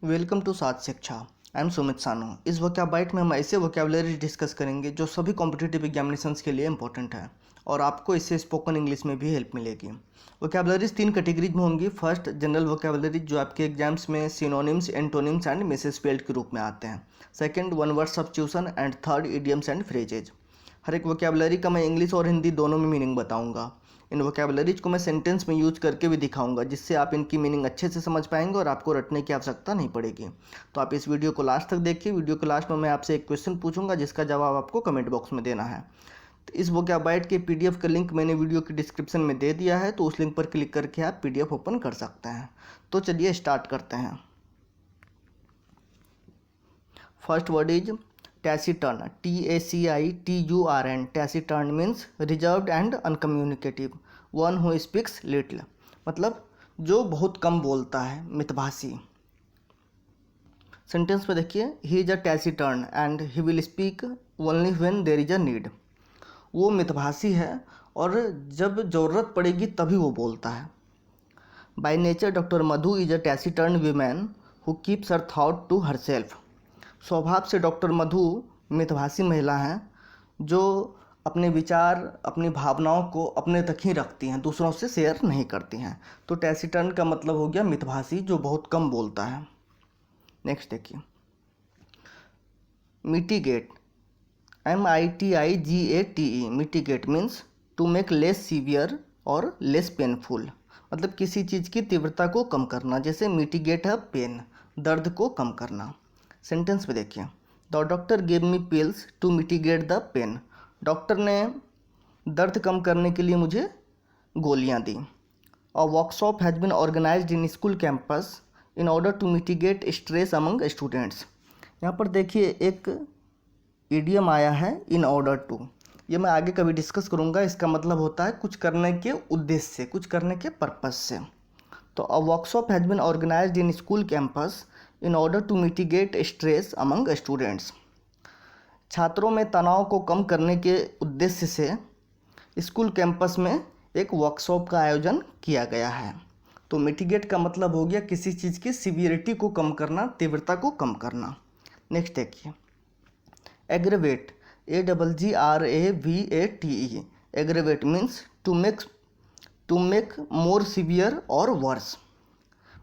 Welcome to साथ शिक्षा। I am Sumit सानू। इस वोकैबाइट में हम ऐसे वोकैबुलरी डिस्कस करेंगे जो सभी कॉम्पिटिटिव एग्जामिनेशंस के लिए इंपॉर्टेंट है और आपको इससे स्पोकन इंग्लिश में भी हेल्प मिलेगी। वोकैबुलरीज 3 कैटेगरीज में होंगी। फर्स्ट, जनरल वोकैबुलरीज जो आपके एग्जाम्स में सिनोनिम्स, एंटोनिम्स एंड मिसस्पेल्ड के रूप में आते हैं। Second, one word substitution and third, idioms and phrases. हर एक वोकैबुलरी का मैं इंग्लिश और हिंदी दोनों में मीनिंग बताऊंगा। इन वोकैबुलरीज को मैं सेंटेंस में यूज करके भी दिखाऊंगा, जिससे आप इनकी मीनिंग अच्छे से समझ पाएंगे और आपको रटने की आवश्यकता नहीं पड़ेगी। तो आप इस वीडियो को लास्ट तक देखिए। वीडियो के लास्ट में मैं आपसे एक क्वेश्चन पूछूंगा जिसका जवाब आपको कमेंट बॉक्स में देना है। तो इस वोकैबाइट के पीडीएफ का लिंक मैंने वीडियो की डिस्क्रिप्शन में दे दिया है, तो उस लिंक पर क्लिक करके आप पीडीएफ ओपन कर सकते हैं। तो चलिए स्टार्ट करते हैं। First word is taciturn. TACITURN। Taciturn means reserved and uncommunicative, one who speaks little, मतलब जो बहुत कम बोलता है, मितभाषी। सेंटेंस में देखिए, he is a taciturn and he will speak only when there is a need. वो मितभाषी है और जब ज़रूरत पड़ेगी तभी वो बोलता है। By nature doctor Madhu is a taciturn women who keeps her thought to herself. स्वभाव से डॉक्टर मधु मितभाषी महिला हैं जो अपने विचार, अपनी भावनाओं को अपने तक ही रखती हैं, दूसरों से शेयर नहीं करती हैं। तो टैसीटर्न का मतलब हो गया मितभाषी, जो बहुत कम बोलता है। नेक्स्ट देखिए, mitigate. MITIGATE। Mitigate means to make less severe और लेस पेनफुल, मतलब किसी चीज़ की तीव्रता को कम करना। जैसे मिटिगेट है पेन, दर्द को कम करना। सेंटेंस में देखिए, the doctor gave me pills to mitigate the pain. Doctor ने दर्द कम करने के लिए मुझे गोलियां दी। A workshop has been organised in school campus in order to mitigate stress among students. यहाँ पर देखिए एक इडियम आया है, इन ऑर्डर टू। ये मैं आगे कभी डिस्कस करूँगा। इसका मतलब होता है कुछ करने के उद्देश्य से, कुछ करने के पर्पस से। तो a workshop has been organised in school campus in order to mitigate stress among students. छात्रों में तनाव को कम करने के उद्देश्य से स्कूल कैंपस में एक वर्कशॉप का आयोजन किया गया है। तो मिटिगेट का मतलब हो गया किसी चीज़ की सीवियरिटी को कम करना, तीव्रता को कम करना। नेक्स्ट देखिए, aggravate. AGGRAVATE। Aggravate means to make more severe और वर्स,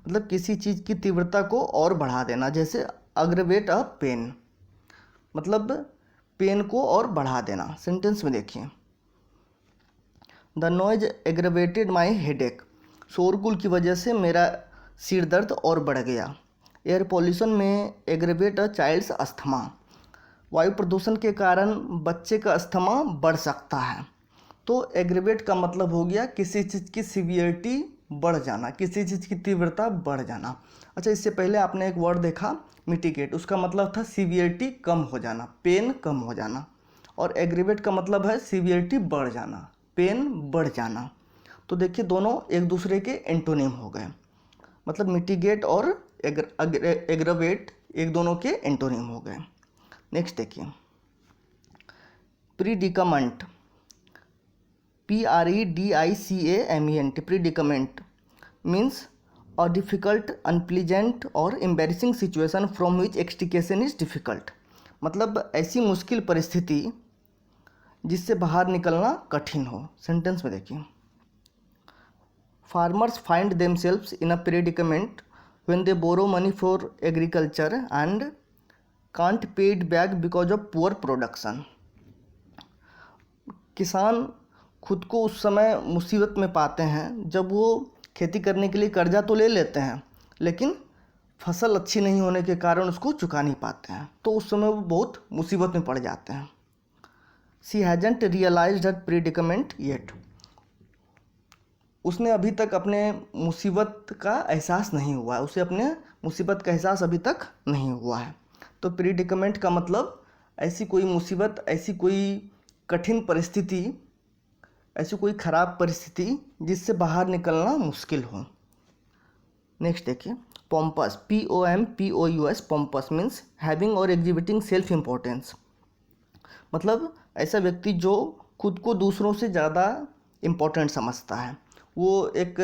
मतलब किसी चीज़ की तीव्रता को और बढ़ा देना। जैसे अग्रेवेट अ पेन, मतलब पेन को और बढ़ा देना। सेंटेंस में देखिए, the noise aggravated my headache. शोरगुल की वजह से मेरा सिर दर्द और बढ़ गया। एयर पॉल्यूशन में एग्रेवेट अ चाइल्ड्स अस्थमा। वायु प्रदूषण के कारण बच्चे का अस्थमा बढ़ सकता है। तो एग्रेवेट का मतलब हो गया किसी चीज़ की सीवियरिटी बढ़ जाना, किसी चीज़ की तीव्रता बढ़ जाना। अच्छा, इससे पहले आपने एक वर्ड देखा मिटिगेट, उसका मतलब था सीवियरिटी कम हो जाना, पेन कम हो जाना। और एग्रेवेट का मतलब है सीवियरिटी बढ़ जाना, पेन बढ़ जाना। तो देखिए दोनों एक दूसरे के एंटोनिम हो गए, मतलब मिटिगेट और एग्रेवेट एक दोनों के एंटोनिम हो गए। नेक्स्ट देखिए, predicament. PREDICAMENT। Predicament means a difficult, unpleasant और embarrassing situation from which extrication is difficult, मतलब ऐसी मुश्किल परिस्थिति जिससे बाहर निकलना कठिन हो। सेंटेंस में देखिए, farmers find themselves in a predicament when they borrow money for agriculture and can't pay it back because of poor production. किसान खुद को उस समय मुसीबत में पाते हैं जब वो खेती करने के लिए कर्जा तो ले लेते हैं, लेकिन फसल अच्छी नहीं होने के कारण उसको चुका नहीं पाते हैं, तो उस समय वो बहुत मुसीबत में पड़ जाते हैं। She hasn't realised her predicament yet. उसने अभी तक अपने मुसीबत का एहसास नहीं हुआ है, उसे अपने मुसीबत का एहसास अभी तक नहीं हुआ है। तो प्रीडिकमेंट का मतलब ऐसी कोई मुसीबत, ऐसी कोई कठिन परिस्थिति, ऐसी कोई ख़राब परिस्थिति जिससे बाहर निकलना मुश्किल हो। नेक्स्ट देखिए, पोम्पस। POMPOUS। पोम्पस मीन्स हैविंग और एग्जिबिटिंग सेल्फ इम्पोर्टेंस, मतलब ऐसा व्यक्ति जो खुद को दूसरों से ज़्यादा इम्पोर्टेंट समझता है। वो एक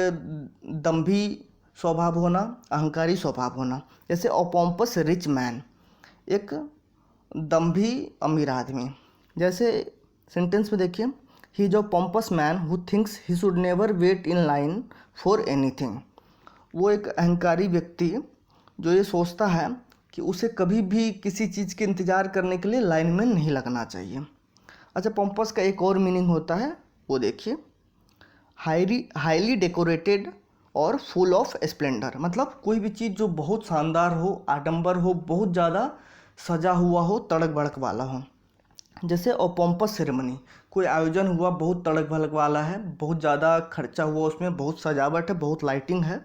दम्भी स्वभाव होना, अहंकारी स्वभाव होना। जैसे अ पोम्पस रिच मैन, एक दम्भी अमीर आदमी। जैसे सेंटेंस में देखिए, he is a pompous man who thinks he should never wait in line for anything. वो एक अहंकारी व्यक्ति जो ये सोचता है कि उसे कभी भी किसी चीज़ के इंतज़ार करने के लिए लाइन में नहीं लगना चाहिए। अच्छा, पोम्पस का एक और मीनिंग होता है, वो देखिए, हाईली डेकोरेटेड और फुल ऑफ स्प्लेंडर। मतलब कोई भी चीज़ जो बहुत शानदार हो, आडंबर हो, बहुत ज़्यादा सजा हुआ हो, तड़क भड़क वाला हो। जैसे अ पोम्पस सेरेमनी, कोई आयोजन हुआ, बहुत तड़क भड़क वाला है, बहुत ज़्यादा खर्चा हुआ उसमें, बहुत सजावट है, बहुत लाइटिंग है।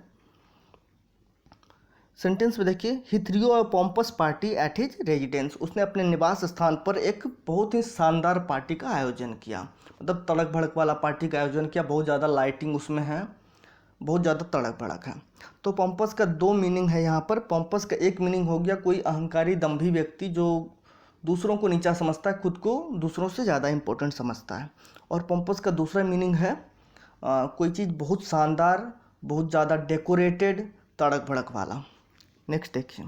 सेंटेंस में देखिए, he threw a pompous party at his residence. उसने अपने निवास स्थान पर एक बहुत ही शानदार पार्टी का आयोजन किया। मतलब तड़क भड़क वाला पार्टी का आयोजन किया, बहुत ज़्यादा लाइटिंग उसमें है, बहुत ज़्यादा तड़क भड़क है। तो पोम्पस का दो मीनिंग है यहाँ पर। पोम्पस का एक मीनिंग हो गया कोई अहंकारी दम्भी व्यक्ति जो दूसरों को नीचा समझता है, खुद को दूसरों से ज़्यादा इंपॉर्टेंट समझता है। और पोम्पस का दूसरा मीनिंग है कोई चीज़ बहुत शानदार, बहुत ज़्यादा डेकोरेटेड, तड़क भड़क वाला। नेक्स्ट देखिए,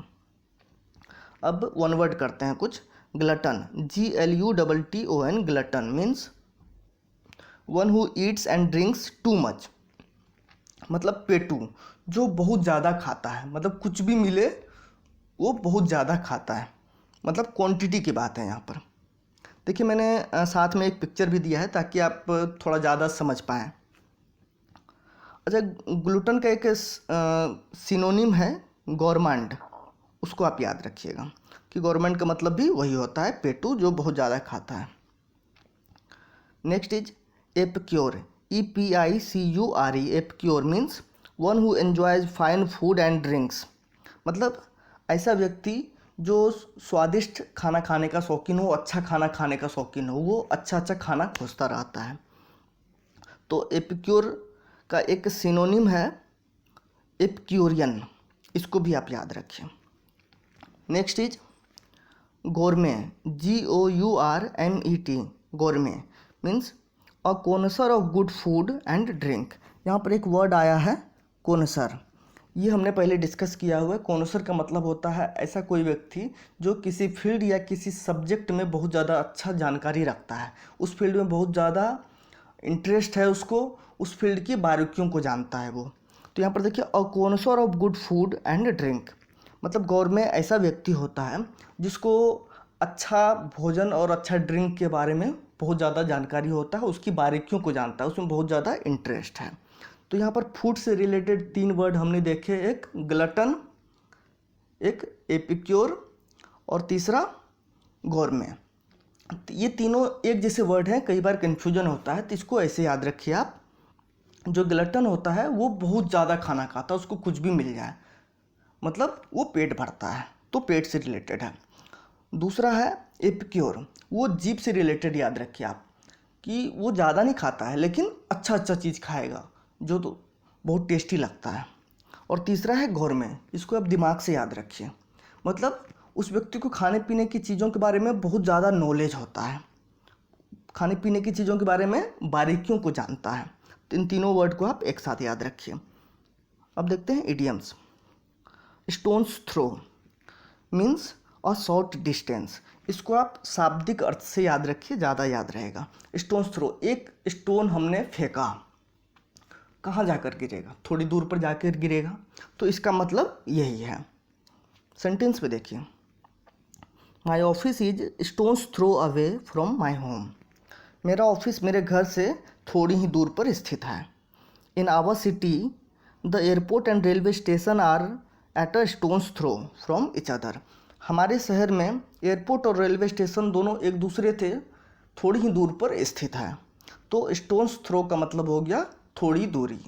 अब वन वर्ड करते हैं कुछ। Glutton, GLUTTON, glutton means one who Yeats and drinks too much. मतलब पेटू, जो बहुत ज़्यादा खाता है, मतलब कुछ भी मिले वो बहुत ज़्यादा खाता है, मतलब क्वांटिटी की बात है यहाँ पर। देखिए, मैंने साथ में एक पिक्चर भी दिया है ताकि आप थोड़ा ज़्यादा समझ पाएँ। अच्छा, ग्लूटन का एक सिनोनिम है गौरमांड, उसको आप याद रखिएगा कि गवर्नमेंट का मतलब भी वही होता है, पेटू जो बहुत ज़्यादा खाता है। Next is epicure, EPICURE। Epicure means one who enjoys fine food and drinks. मतलब ऐसा व्यक्ति जो स्वादिष्ट खाना खाने का शौकीन हो, अच्छा खाना खाने का शौकीन हो, वो अच्छा अच्छा खाना खोजता रहता है। तो एपिक्योर का एक सिनोनिम है एपिक्यूरियन, इसको भी आप याद रखिए। Next is gourmet, GOURMET, gourmet means a connoisseur of good food and drink. यहाँ पर एक वर्ड आया है कोनसर, ये हमने पहले डिस्कस किया हुआ है। कोनसर का मतलब होता है ऐसा कोई व्यक्ति जो किसी फील्ड या किसी सब्जेक्ट में बहुत ज़्यादा अच्छा जानकारी रखता है, उस फील्ड में बहुत ज़्यादा इंटरेस्ट है उसको, उस फील्ड की बारीकियों को जानता है वो। तो यहाँ पर देखिए, a connoisseur of good food and drink, मतलब गोरमे ऐसा व्यक्ति होता है जिसको अच्छा भोजन और अच्छा ड्रिंक के बारे में बहुत ज़्यादा जानकारी होता है, उसकी बारीकियों को जानता है, उसमें बहुत ज़्यादा इंटरेस्ट है। तो यहाँ पर फूड से रिलेटेड 3 वर्ड हमने देखे, एक ग्लटन, एक एपिक्योर और तीसरा गोरमे। ये तीनों एक जैसे वर्ड हैं, कई बार कन्फ्यूजन होता है, तो इसको ऐसे याद रखिए आप। जो ग्लटन होता है वो बहुत ज़्यादा खाना खाता है, उसको कुछ भी मिल जाए, मतलब वो पेट भरता है, तो पेट से रिलेटेड है। दूसरा है एपिक्योर, वो जीभ से रिलेटेड याद रखिए आप कि वो ज़्यादा नहीं खाता है लेकिन अच्छा अच्छा चीज़ खाएगा जो तो बहुत टेस्टी लगता है। और तीसरा है गोरमे, इसको आप दिमाग से याद रखिए, मतलब उस व्यक्ति को खाने पीने की चीज़ों के बारे में बहुत ज़्यादा नॉलेज होता है, खाने पीने की चीज़ों के बारे में बारीकियों को जानता है। तो इन तीनों वर्ड को आप एक साथ याद रखिए। अब देखते हैं idioms. Stone's throw means a short distance, इसको आप शाब्दिक अर्थ से याद रखिए, ज़्यादा याद रहेगा। स्टोन्स थ्रो, एक स्टोन हमने फेंका, कहाँ जाकर गिरेगा, थोड़ी दूर पर जाकर गिरेगा, तो इसका मतलब यही है। सेंटेंस पे देखिए, my office is stone's throw away from my home. मेरा ऑफिस मेरे घर से थोड़ी ही दूर पर स्थित है। In our city the airport and railway station are at a stone's throw from each other. हमारे शहर में एयरपोर्ट और रेलवे स्टेशन दोनों एक दूसरे से थोड़ी ही दूर पर स्थित है। तो स्टोन्स थ्रो का मतलब हो गया थोड़ी दूरी।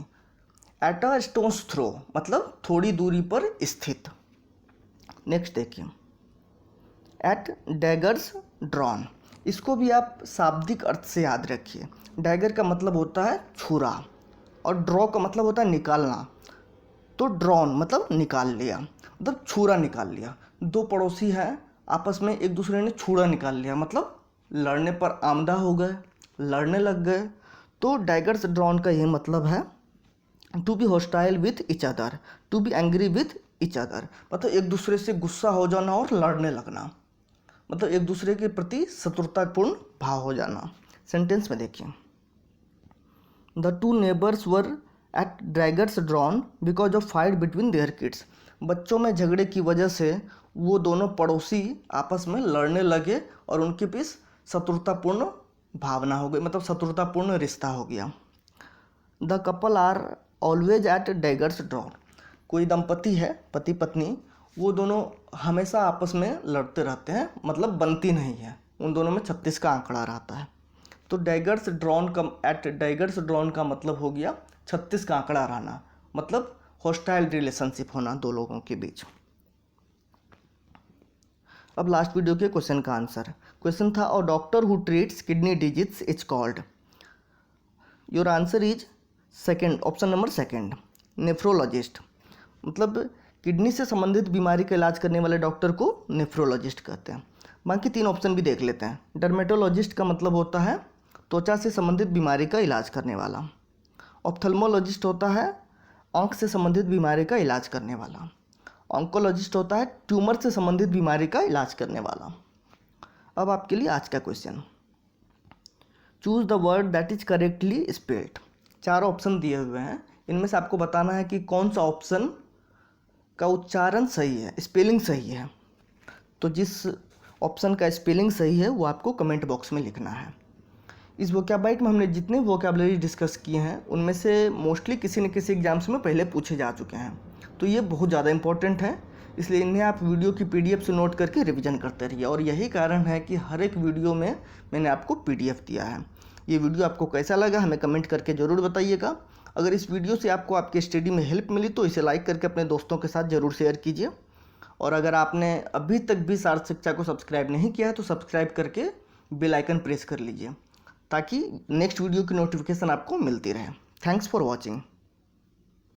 एट अ स्टोन्स थ्रो मतलब थोड़ी दूरी पर स्थित। नेक्स्ट देखिए, एट डैगर्स ड्रॉन, इसको भी आप शाब्दिक अर्थ से याद रखिए। डैगर का मतलब होता है छुरा और ड्रॉ का मतलब होता है निकालना, तो ड्रॉन मतलब निकाल लिया, मतलब छुरा निकाल लिया। दो पड़ोसी हैं, आपस में एक दूसरे ने छुरा निकाल लिया, मतलब लड़ने पर आमदा हो गए, लड़ने लग गए। तो डैगर्स ड्रॉन का ये मतलब है to be hostile with each other, to be angry with each other, मतलब एक दूसरे से गुस्सा हो जाना और लड़ने लगना, मतलब एक दूसरे के प्रति शत्रुतापूर्ण भाव हो जाना। सेंटेंस में देखिए, the two neighbours were at daggers drawn because of fight between their kids, बच्चों में झगड़े की वजह से वो दोनों पड़ोसी आपस में लड़ने लगे और उनके बीच शत्रुतापूर्ण भावना हो गई, मतलब शत्रुतापूर्ण रिश्ता हो गया। The couple are always at daggers drawn, कोई दंपति है पति पत्नी, वो दोनों हमेशा आपस में लड़ते रहते हैं, मतलब बनती नहीं है, उन दोनों में 36 का आंकड़ा रहता है। तो डैगर्स ड्रॉन का एट डैगर्स ड्रॉन का मतलब हो गया 36 का आंकड़ा रहना, मतलब हॉस्टाइल रिलेशनशिप होना दो लोगों के बीच। अब लास्ट वीडियो के क्वेश्चन का आंसर, क्वेश्चन था और doctor who treats kidney disease is called, your answer is second, option number second, nephrologist, मतलब किडनी से संबंधित बीमारी का इलाज करने वाले डॉक्टर को नेफ्रोलॉजिस्ट कहते हैं। बाकी 3 ऑप्शन भी देख लेते हैं। डर्मेटोलॉजिस्ट का मतलब होता है त्वचा से संबंधित बीमारी का इलाज करने वाला। ऑप्थेल्मोलॉजिस्ट होता है आंख से संबंधित बीमारी का इलाज करने वाला। ऑन्कोलॉजिस्ट होता है ट्यूमर से संबंधित बीमारी का इलाज करने वाला। अब आपके लिए आज का question, choose the word that is correctly spelled. 4 option दिए हुए हैं, इनमें से आपको बताना है कि कौन सा ऑप्शन का उच्चारण सही है, स्पेलिंग सही है। तो जिस ऑप्शन का स्पेलिंग सही है वो आपको कमेंट बॉक्स में लिखना है। इस वोकैबुलरी में हमने जितने वोकैबुलरी डिस्कस किए हैं उनमें से मोस्टली किसी न किसी एग्जाम्स में पहले पूछे जा चुके हैं, तो ये बहुत ज़्यादा इंपॉर्टेंट है, इसलिए इन्हें आप वीडियो की PDF से नोट करके रिवीजन करते रहिए। और यही कारण है कि हर एक वीडियो में मैंने आपको PDF दिया है। ये वीडियो आपको कैसा लगा हमें कमेंट करके ज़रूर बताइएगा। अगर इस वीडियो से आपको आपके स्टडी में हेल्प मिली तो इसे लाइक करके अपने दोस्तों के साथ ज़रूर शेयर कीजिए। और अगर आपने अभी तक भी सार्थ शिक्षा को सब्सक्राइब नहीं किया है तो सब्सक्राइब करके बेल आइकन प्रेस कर लीजिए ताकि नेक्स्ट वीडियो की नोटिफिकेशन आपको मिलती रहे। Thanks for watching.